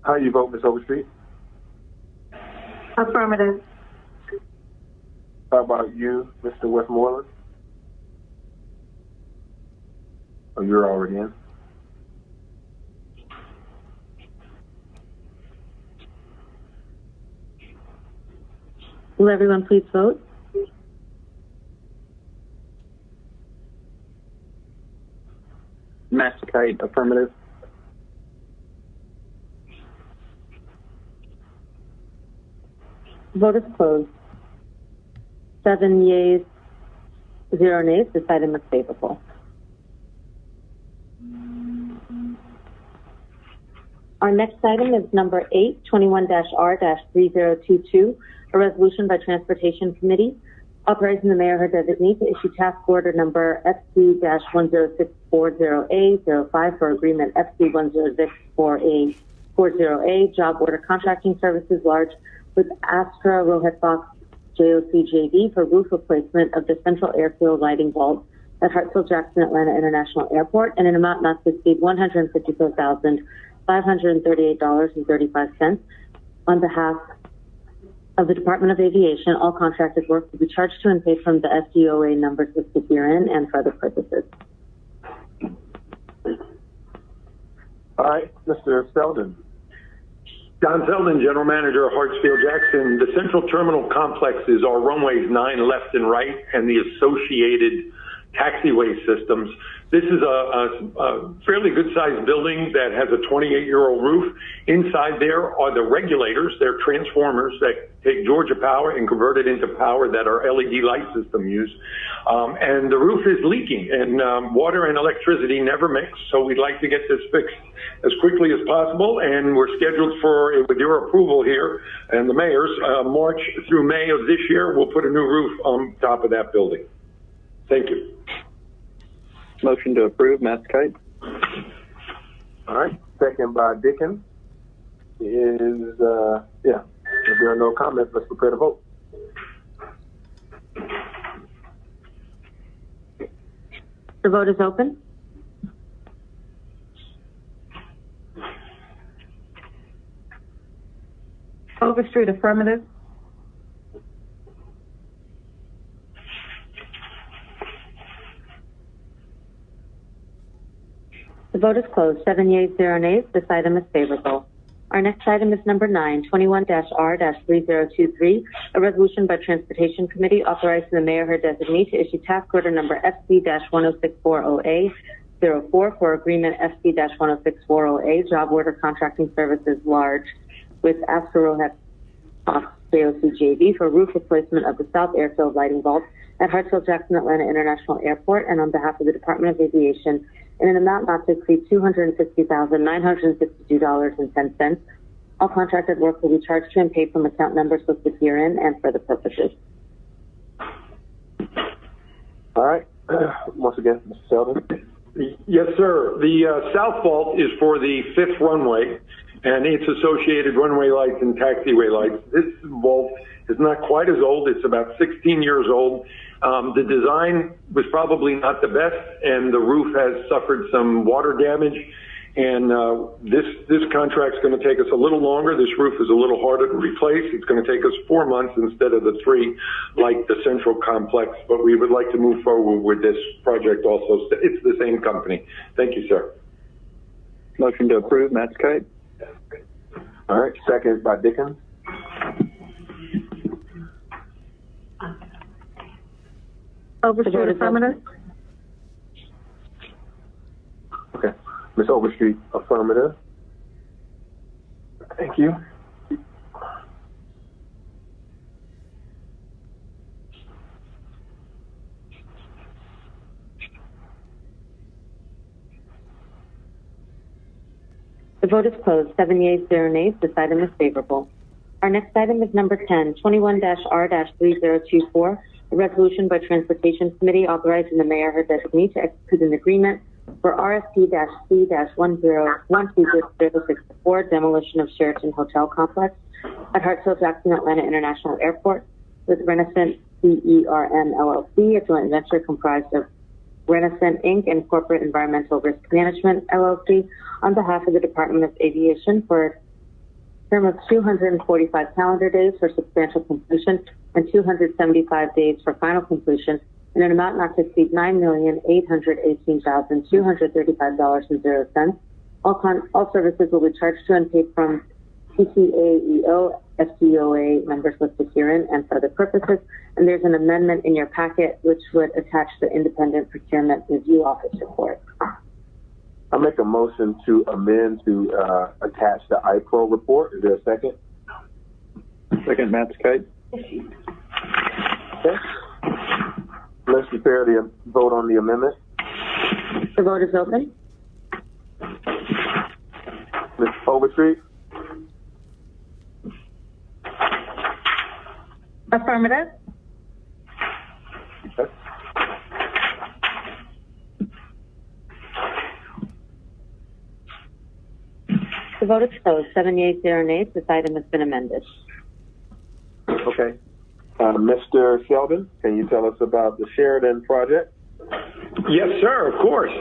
How do you vote, Ms. Overstreet? Affirmative. How about you, Mr. Westmoreland? Oh, you're already in. Will everyone please vote? Massachusetts, affirmative. Vote is closed. 7 yeas, 0 nays. This item is favorable. Our next item is number 8, 21-R-3022, a resolution by Transportation Committee authorizing the mayor or her designee to issue task order number FC-10640A05 for agreement FC-10640A job order contracting services large with Astra Rohet Fox JOCJD for roof replacement of the central airfield lighting vault at Hartsfield-Jackson Atlanta International Airport in an amount not to exceed $154,538.35 on behalf of the Department of Aviation. All contracted work will be charged to and paid from the SDOA numbers listed herein and for other purposes. All right, Mr. Selden. Don Selden, General Manager of Hartsfield-Jackson. The Central Terminal Complex is our runways 9 left and right and the associated taxiway systems. This is a fairly good-sized building that has a 28-year-old roof. Inside there are the regulators. They're transformers that take Georgia power and convert it into power that our LED light system use. And the roof is leaking, and water and electricity never mix, so we'd like to get this fixed as quickly as possible, and we're scheduled for, with your approval here and the mayor's, March through May of this year, we'll put a new roof on top of that building. Thank you. Motion to approve, Massachusetts. All right, second by Dickens. If there are no comments, let's prepare to vote. The vote is open. Overstreet, affirmative. The vote is closed. 7 yeas, 0 nays. This item is favorable. Our next item is number 9, 21-R-3023, a resolution by Transportation Committee authorizing the mayor or her designee to issue task order number FC-10640A04 for agreement FC-10640A job order contracting services large with Astra Rohet Fox JOCJD for roof replacement of the South Airfield lighting vault at Hartsfield-Jackson Atlanta International Airport and on behalf of the Department of Aviation in an amount not to exceed $260,962.10. All contracted work will be charged to and paid from account numbers listed herein and for the purposes. All right. Once again, Mr. Selden. Yes, sir. The South Vault is for the 5th runway, and its associated runway lights and taxiway lights. This vault is not quite as old. It's about 16 years old. The design was probably not the best, and the roof has suffered some water damage. And this contract's going to take us a little longer. This roof is a little harder to replace. It's going to take us 4 months instead of the 3, like the central complex. But we would like to move forward with this project also. It's the same company. Thank you, sir. Motion to approve, Matzkite. All right, second by Dickens. Overstreet, affirmative. Okay. Ms. Overstreet, affirmative. Thank you. The vote is closed. 7 yeas, 0 nays. This item is favorable. Our next item is number 10, 21-R-3024, a resolution by Transportation Committee authorizing the mayor or designee to execute an agreement for RFP-C-1012064, demolition of Sheraton Hotel Complex at Hartsfield-Jackson Atlanta International Airport with Renaissance CERM LLC, a joint venture comprised of Renaissance Inc. and Corporate Environmental Risk Management LLC, on behalf of the Department of Aviation for a term of 245 calendar days for substantial completion and 275 days for final completion, in an amount not to exceed $9,818,235.00. All services will be charged to and paid from TCAEO, FTOA members listed herein and for other purposes. And there's an amendment in your packet which would attach the Independent Procurement Review Office report. I make a motion to amend to attach the iPro report. Is there a second? Second, Matzkite. Okay. Let's prepare the vote on the amendment. The vote is open. Ms. Overstreet? Affirmative. Okay. The vote is closed. 7 yeas, 0 nays. This item has been amended. Okay. Mr. Sheldon, can you tell us about the Sheridan project? Yes, sir, of course.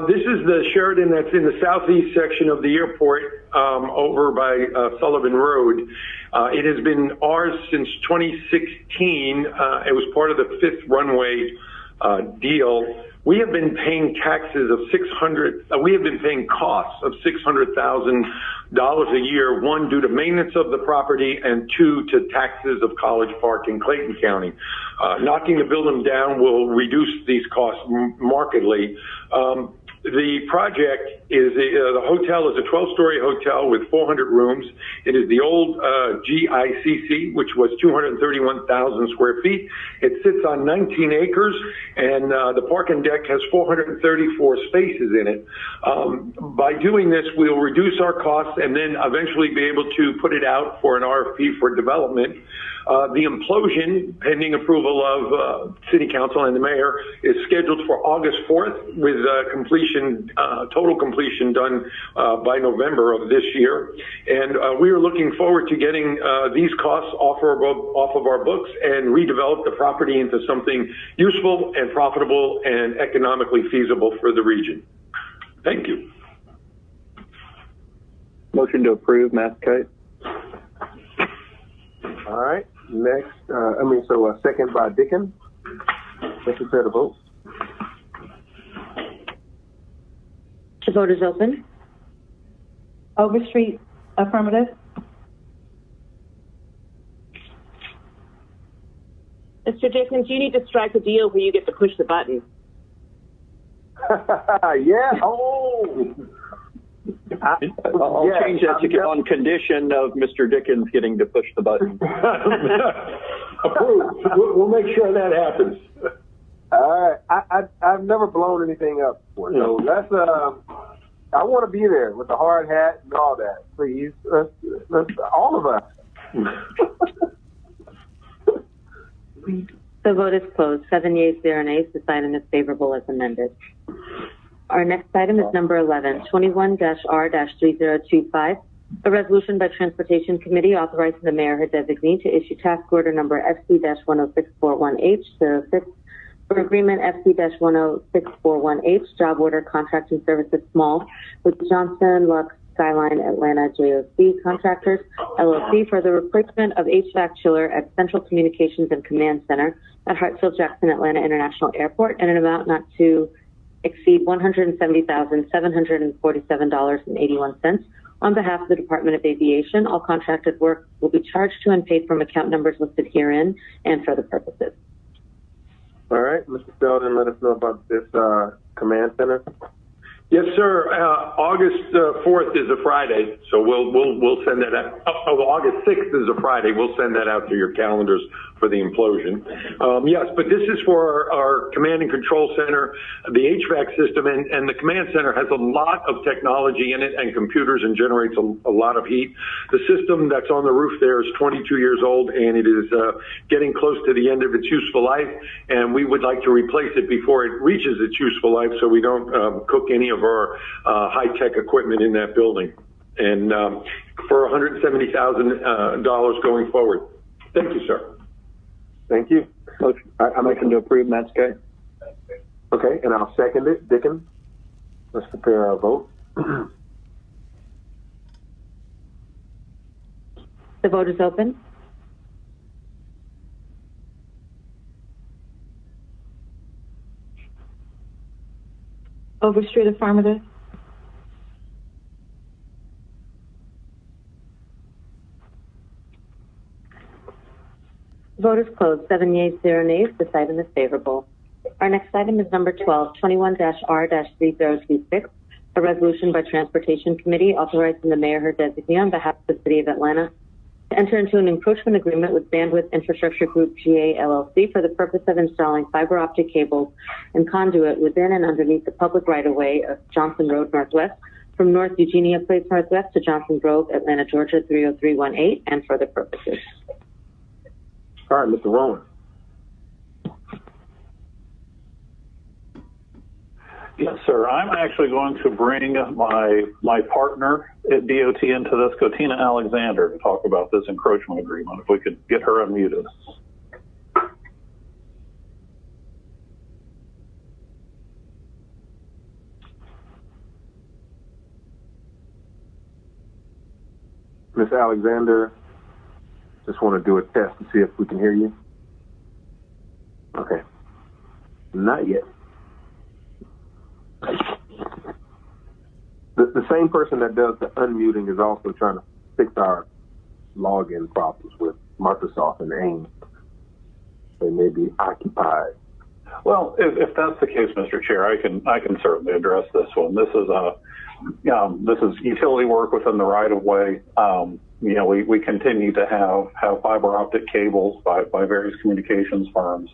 This is the Sheridan that's in the southeast section of the airport over by Sullivan Road. It has been ours since 2016. It was part of the 5th runway deal. We have been paying taxes of we have been paying costs of $600,000 a year, one, due to maintenance of the property, and 2, to taxes of College Park in Clayton County. Knocking the building down will reduce these costs markedly. The project is, the hotel is a 12-story hotel with 400 rooms. It is the old GICC, which was 231,000 square feet. It sits on 19 acres, and the parking deck has 434 spaces in it. By doing this, we'll reduce our costs and then eventually be able to put it out for an RFP for development. The implosion, pending approval of City Council and the Mayor, is scheduled for August 4th with total completion done by November of this year. And we are looking forward to getting these costs off of our books and redevelop the property into something useful and profitable and economically feasible for the region. Thank you. Motion to approve, Matzkite. All right. Next, second by Dickens. Let's prepare the vote. The vote is open. Overstreet, affirmative. Mr. Dickens, you need to strike a deal where you get to push the button. Yeah. Oh. I'll change that to on condition of Mr. Dickens getting to push the button. Approved. We'll make sure that happens. All right. I've never blown anything up before, so let's. I want to be there with the hard hat and all that. Please, let's all of us. The vote is closed. 7 yeas, 0 nays. This item is favorable as amended. Our next item is number 11, 21-R-3025, A resolution by Transportation Committee authorizing the mayor, her designee, to issue task order number FC-106418 to fix for agreement FC-106418, job order contracting services small with Johnson Lux Skyline Atlanta JOC Contractors, LLC, for the replacement of HVAC chiller at Central Communications and Command Center at Hartsfield-Jackson Atlanta International Airport in an amount not to exceed $170,747.81 on behalf of the Department of Aviation. All contracted work will be charged to and paid from account numbers listed herein and for the purposes. All right, Mr. Selden, let us know about this command center. Yes, sir. August 4th is a Friday, so we'll send that out. August 6th is a Friday. We'll send that out to your calendars for the implosion. Yes, but this is for our command and control center, the HVAC system, and the command center has a lot of technology in it and computers and generates a lot of heat. The system that's on the roof there is 22 years old, and it is getting close to the end of its useful life, and we would like to replace it before it reaches its useful life so we don't cook any of our high-tech equipment in that building, and for $170,000 going forward. Thank you, sir. Thank you. I'm motion to approve, Matsky. Okay, and I'll second it. Dickens, let's prepare our vote. The vote is open. Overstreet, affirmative. Vote is closed. 7 yeas, 0 nays. This item is favorable. Our next item is number 12, 21-R-3026, a resolution by Transportation Committee authorizing the mayor, her designee, on behalf of the City of Atlanta to enter into an encroachment agreement with Bandwidth Infrastructure Group GA LLC for the purpose of installing fiber optic cables and conduit within and underneath the public right-of-way of Johnson Road Northwest from North Eugenia Place Northwest to Johnson Grove, Atlanta, Georgia 30318, and for other purposes. All right, Mr. Rowan. Yes, sir. I'm actually going to bring my partner at DOT into this, Cotina Alexander, to talk about this encroachment agreement. If we could get her unmuted. Ms. Alexander, just want to do a test to see if we can hear you. Okay. Not yet. The same person that does the unmuting is also trying to fix our login problems with Microsoft and AIM. They may be occupied. Well, if that's the case, Mr. Chair, I can certainly address this one. This is utility work within the right of way. We continue to have fiber optic cables by various communications firms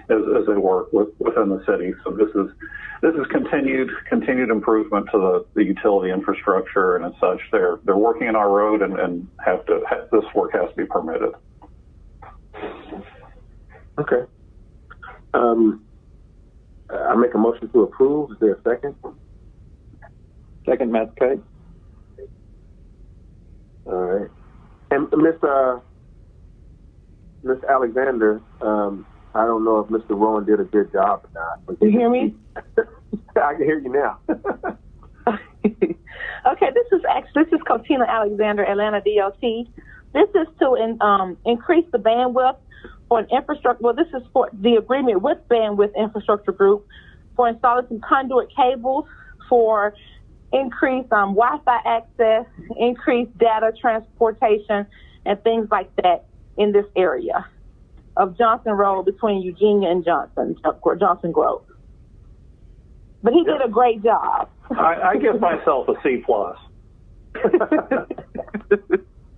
as they work within the city. So this is continued improvement to the utility infrastructure, and as such, they're working in our road and this work has to be permitted. Okay. I make a motion to approve. Is there a second? Second, Matsky. All right. And Miss Alexander, I don't know if Mr. Rowan did a good job or not. But you hear me? I can hear you now. Okay, this is Cotina Alexander, Atlanta DOT. This is to increase the bandwidth for an infrastructure. Well, this is for the agreement with Bandwidth Infrastructure Group for installing some conduit cables for increased Wi-Fi access, increased data transportation, and things like that in this area of Johnson Road between Eugenia and Johnson Grove. But he did a great job. I give myself a C+.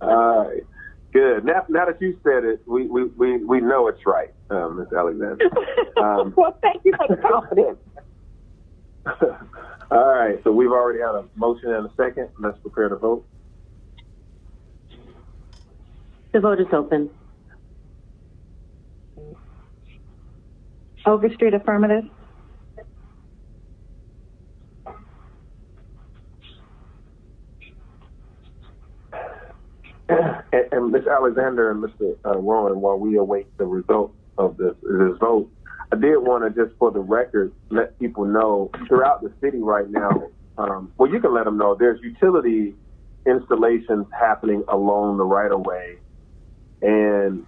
All right. Good. Now that you said it, we know it's right, Ms. Alexander. Well, thank you for the confidence. All right. So we've already had a motion and a second. Let's prepare to vote. The vote is open. Overstreet, affirmative. And Ms. Alexander and Mr. Rowan, while we await the result of this vote, I did want to just for the record let people know throughout the city right now, well, you can let them know there's utility installations happening along the right-of-way, and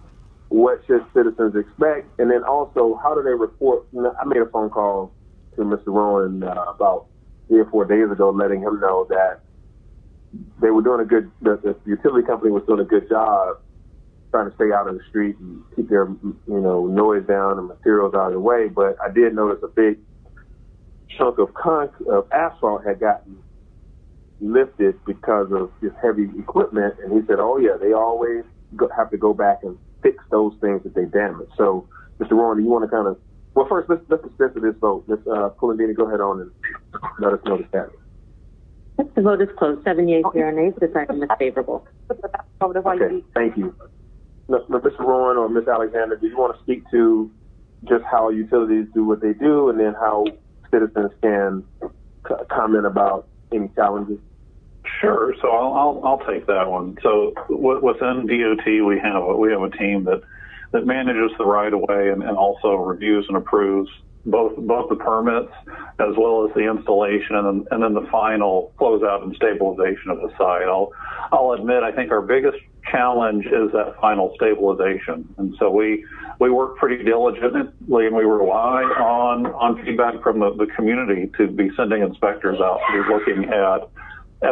what should citizens expect? And then also, how do they report? I made a phone call to Mr. Rowan about 3 or 4 days ago, letting him know that they were doing the utility company was doing a good job trying to stay out of the street and keep their, noise down and materials out of the way. But I did notice a big chunk of asphalt had gotten lifted because of this heavy equipment. And he said, oh yeah, they always have to go back and fix those things that they damaged. So, Mr. Rowan, do you want to kind of, well, first, let's dispense with this vote. Ms. Pulandini, go ahead on and let us know the status. The vote is closed. 7 yeas, 0 nays. This item is favorable. Okay, thank you. Mr. Rowan or Ms. Alexander, do you want to speak to just how utilities do what they do, and then how citizens can comment about any challenges? Sure. So I'll take that one. So within DOT, we have a team that manages the right of way and also reviews and approves both the permits as well as the installation and then the final closeout and stabilization of the site. I'll admit, I think our biggest challenge is that final stabilization. And so we work pretty diligently, and we rely on feedback from the community to be sending inspectors out to be looking at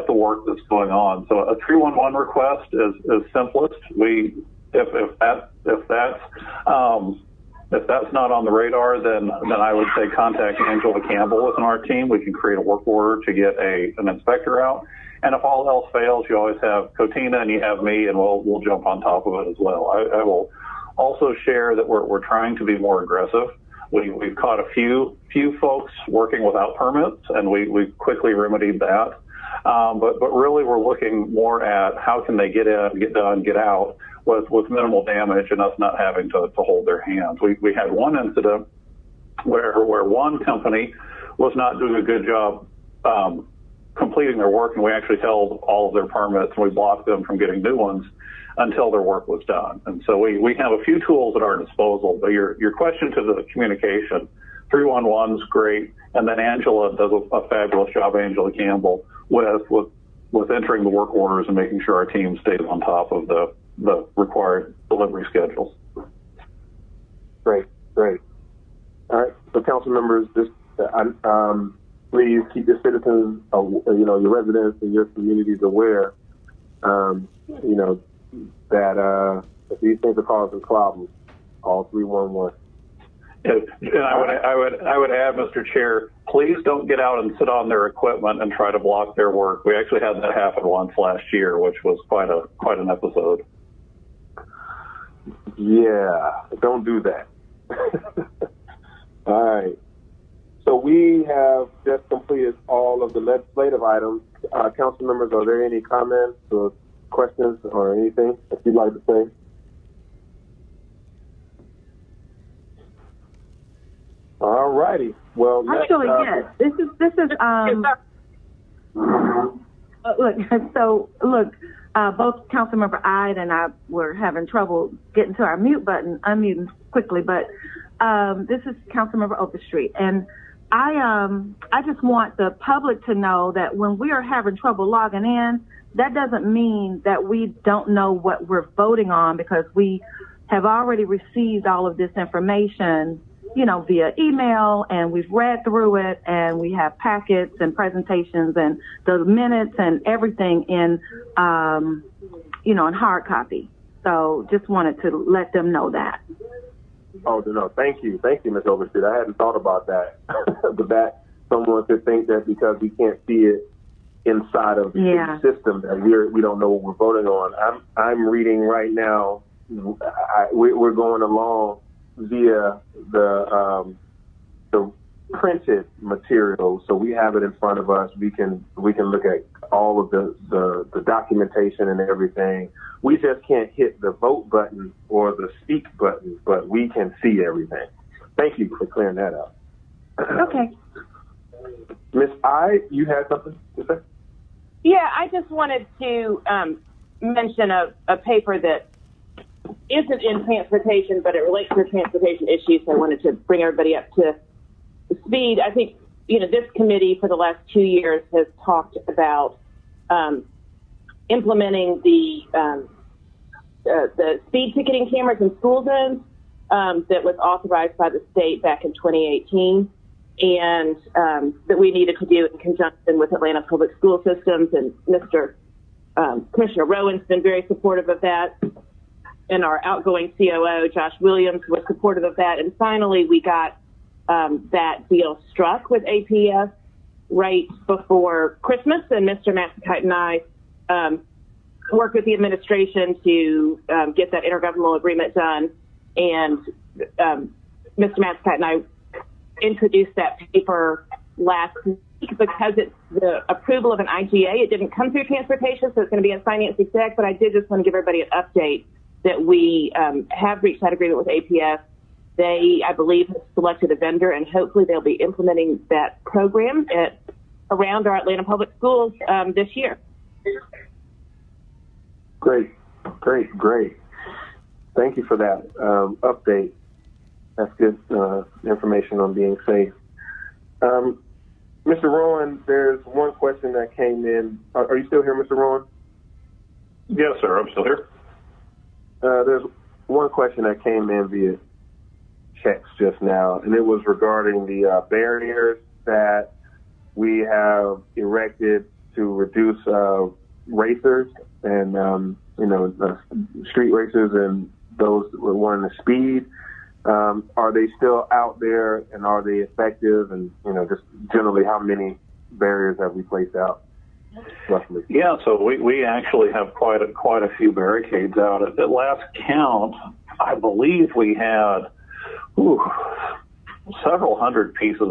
the work that's going on. So a 311 request is simplest. If that's not on the radar, then I would say contact Angela Campbell within our team. We can create a work order to get an inspector out. And if all else fails, you always have Cotina and you have me, and we'll jump on top of it as well. I will also share that we're trying to be more aggressive. We've caught a few folks working without permits, and we quickly remedied that. But really, we're looking more at how can they get in, get done, get out with minimal damage, and us not having to hold their hands. We had one incident where one company was not doing a good job completing their work, and we actually held all of their permits, and we blocked them from getting new ones until their work was done. And so we have a few tools at our disposal. But your question to the communication, 311's great, and then Angela does a fabulous job, Angela Campbell, with entering the work orders and making sure our team stays on top of the required delivery schedules. Great. All right, so council members, please keep your citizens, your residents and your communities aware, that if these things are causing problems, call 311. And I would add, Mr. Chair, please don't get out and sit on their equipment and try to block their work. We actually had that happen once last year, which was quite an episode. Yeah, don't do that. All right. So we have just completed all of the legislative items. Council members, are there any comments or questions or anything that you'd like to say? All righty. Well, actually, yes. This is look. Both Councilmember Ide and I were having trouble getting to our mute button, unmuting quickly, but this is Councilmember Overstreet, and I just want the public to know that when we are having trouble logging in, that doesn't mean that we don't know what we're voting on, because we have already received all of this information, via email, and we've read through it, and we have packets and presentations and the minutes and everything in hard copy. So just wanted to let them know that. Oh, no, thank you, Ms. Overstreet. I hadn't thought about that. But that someone could think that because we can't see it inside of the system that we don't know what we're voting on. I'm reading right now. We're going along via the printed material, so we have it in front of us. We can look at all of the documentation and everything. We just can't hit the vote button or the speak button, but we can see everything. Thank you for clearing that up. Okay. Ms. I, you had something to say? Yeah, I just wanted to mention a paper that isn't in transportation, but it relates to transportation issues. So I wanted to bring everybody up to speed. I think, this committee for the last 2 years has talked about implementing the speed ticketing cameras in school zones that was authorized by the state back in 2018, and that we needed to do in conjunction with Atlanta Public School Systems. And Commissioner Rowan's been very supportive of that, and our outgoing COO, Josh Williams, was supportive of that. And finally, we got that deal struck with APS right before Christmas, and Mr. Matsakite and I worked with the administration to get that intergovernmental agreement done. And Mr. Matsakite and I introduced that paper last week because it's the approval of an IGA. It didn't come through transportation, so it's going to be in finance exec, but I did just want to give everybody an update that we have reached that agreement with APS. They, I believe, have selected a vendor, and hopefully they'll be implementing that program around our Atlanta Public Schools this year. Great. Thank you for that update. That's good information on being safe. Mr. Rowan, there's one question that came in. Are you still here, Mr. Rowan? Yes, sir. I'm still here. There's one question that came in via text just now, and it was regarding the barriers that we have erected to reduce racers and street racers and those who wanting to speed. Are they still out there, and are they effective? And just generally, how many barriers have we placed out? Roughly. Yeah, so we actually have quite a few barricades out. At the last count, I believe we had several hundred pieces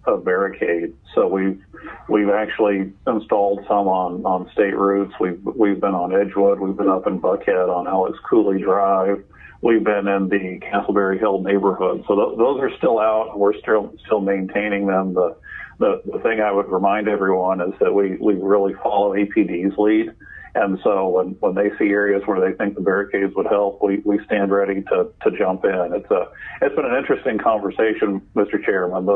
of barricade. So we've actually installed some on state routes. We've been on Edgewood. We've been up in Buckhead on Alex Cooley Drive. We've been in the Castleberry Hill neighborhood. So those are still out. We're still maintaining them. The thing I would remind everyone is that we really follow APD's lead. And so when they see areas where they think the barricades would help, we stand ready to jump in. It's been an interesting conversation, Mr. Chairman.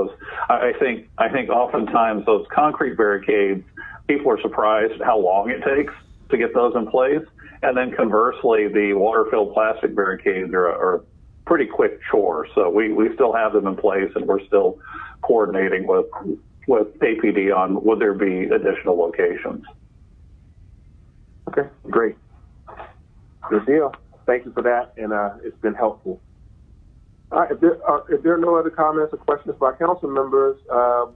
I think oftentimes those concrete barricades, people are surprised at how long it takes to get those in place. And then conversely, the water-filled plastic barricades are a pretty quick chore. So we still have them in place, and we're still coordinating with APD on would there be additional locations. Okay, great. Good deal. Thank you for that, and it's been helpful. All right, if there are no other comments or questions by council members,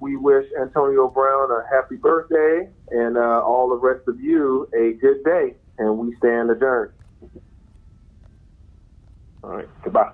we wish Antonio Brown a happy birthday, and all the rest of you a good day, and we stand adjourned. All right, goodbye.